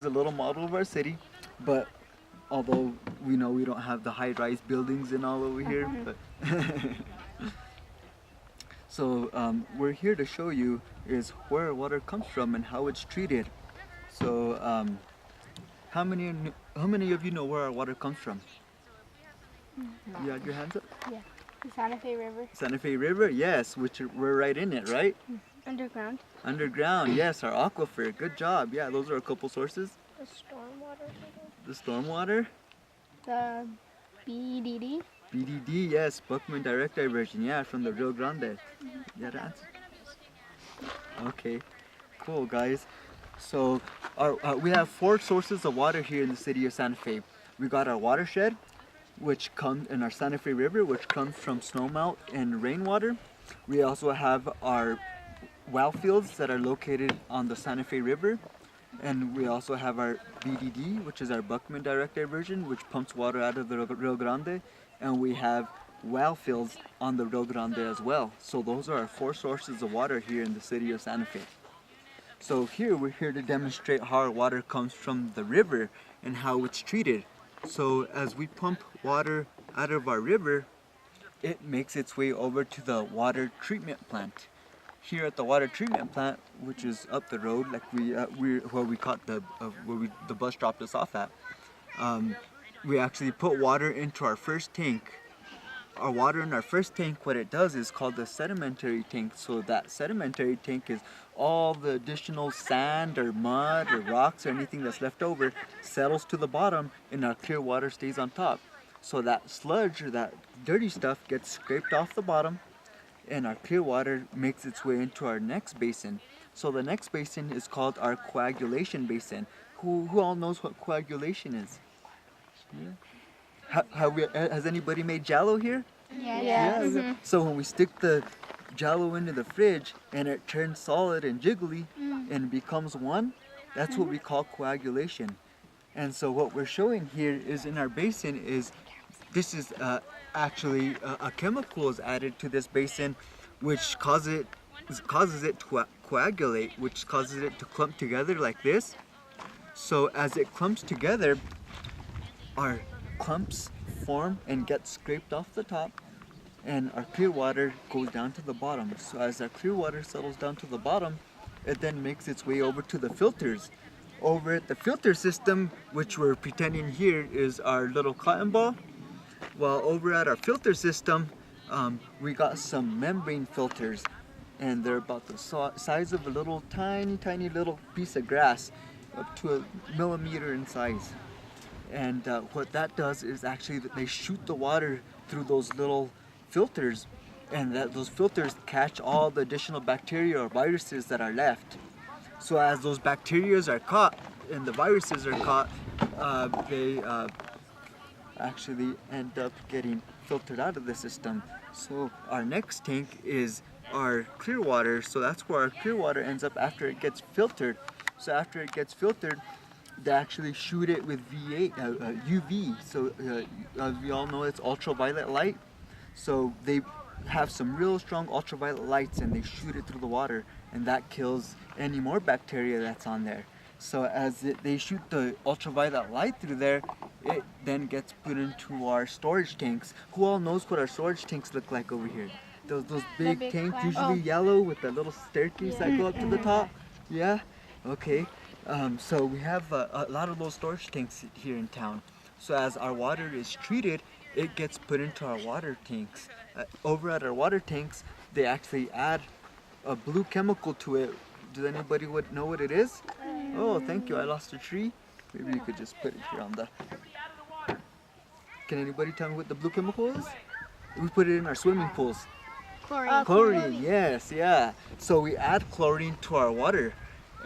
a little model of our city, but although we know we don't have the high-rise buildings and all over here, but so we're here to show you is where water comes from and how it's treated. So how many of you know where our water comes from? You had your hands up? Yeah. The Santa Fe River. Santa Fe River, yes, we're right in it, right? Underground. Underground, yes, our aquifer. Good job. Yeah, those are a couple sources. The stormwater. The stormwater. The BDD. BDD, yes, Buckman Direct Diversion, yeah, from the Rio Grande. Yeah, that's okay. Cool, guys. So we have 4 sources of water here in the city of Santa Fe. We got our watershed, which comes in our Santa Fe River, which comes from snowmelt and rainwater. We also have our well fields that are located on the Santa Fe River. And we also have our BDD, which is our Buckman Direct Diversion, which pumps water out of the Rio Grande. And we have well fields on the Rio Grande as well. So those are our 4 sources of water here in the city of Santa Fe. So here we're here to demonstrate how our water comes from the river and how it's treated. So as we pump water out of our river, it makes its way over to the water treatment plant. Here at the water treatment plant, which is up the road, like where we caught the bus dropped us off at, we actually put water into our first tank. Our water in our first tank, what it does is called the sedimentary tank. So that sedimentary tank is all the additional sand or mud or rocks or anything that's left over settles to the bottom, and our clear water stays on top. So that sludge or that dirty stuff gets scraped off the bottom, and our clear water makes its way into our next basin. So the next basin is called our coagulation basin. Who all knows what coagulation is? Yeah. Has anybody made Jell-O here? Yeah. Yeah. So when we stick the Jell-O into the fridge and it turns solid and jiggly and becomes one, that's what we call coagulation. And so what we're showing here is in our basin is this is actually a chemical is added to this basin, which causes it to coagulate, which causes it to clump together like this. So as it clumps together, our clumps form and get scraped off the top, and our clear water goes down to the bottom. So as our clear water settles down to the bottom, it then makes its way over to the filters. Over at the filter system, which we're pretending here is our little cotton ball, well, over at our filter system, we got some membrane filters, and they're about the size of a little tiny little piece of grass, up to a millimeter in size. And what that does is actually that they shoot the water through those little filters, and those filters catch all the additional bacteria or viruses that are left. So as those bacteria are caught and the viruses are caught, they actually end up getting filtered out of the system. So our next tank is our clear water. So that's where our clear water ends up after it gets filtered. So after it gets filtered, they actually shoot it with UV. So as we all know, it's ultraviolet light. So they have some real strong ultraviolet lights, and they shoot it through the water, and that kills any more bacteria that's on there. So as they shoot the ultraviolet light through there, it then gets put into our storage tanks. Who all knows what our storage tanks look like over here? Those big tanks, usually yellow with the little staircase that go up to the top. Yeah? Okay. So we have a lot of those storage tanks here in town. So as our water is treated, it gets put into our water tanks. Over at our water tanks, they actually add a blue chemical to it. Does anybody know what it is? Oh, thank you. I lost a tree. Maybe you could just put it here on the... Can anybody tell me what the blue chemical is? We put it in our swimming pools. Chlorine. Chlorine, yes, yeah. So we add chlorine to our water,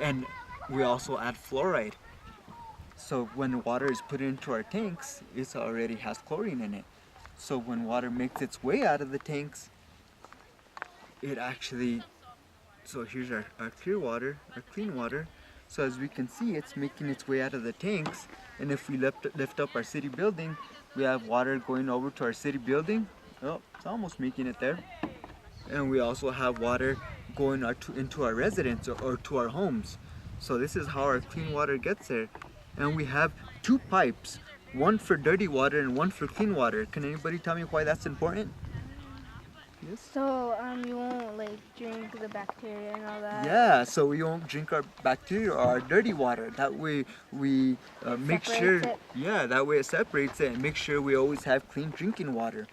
and we also add fluoride. So when water is put into our tanks, it already has chlorine in it. So when water makes its way out of the tanks, it actually... So here's our clear water, our clean water. So as we can see, it's making its way out of the tanks. And if we lift up our city building, we have water going over to our city building. Oh, it's almost making it there. And we also have water going into our residence or to our homes. So this is how our clean water gets there. And we have two pipes, one for dirty water and one for clean water. Can anybody tell me why that's important? Yes? So you won't like drink the bacteria and all that. Yeah, so we won't drink our bacteria or our dirty water. That way we make sure, separates it. yeah, that way it separates it and make sure we always have clean drinking water.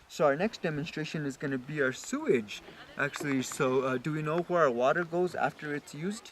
So our next demonstration is going to be our sewage. Actually, so do we know where our water goes after it's used?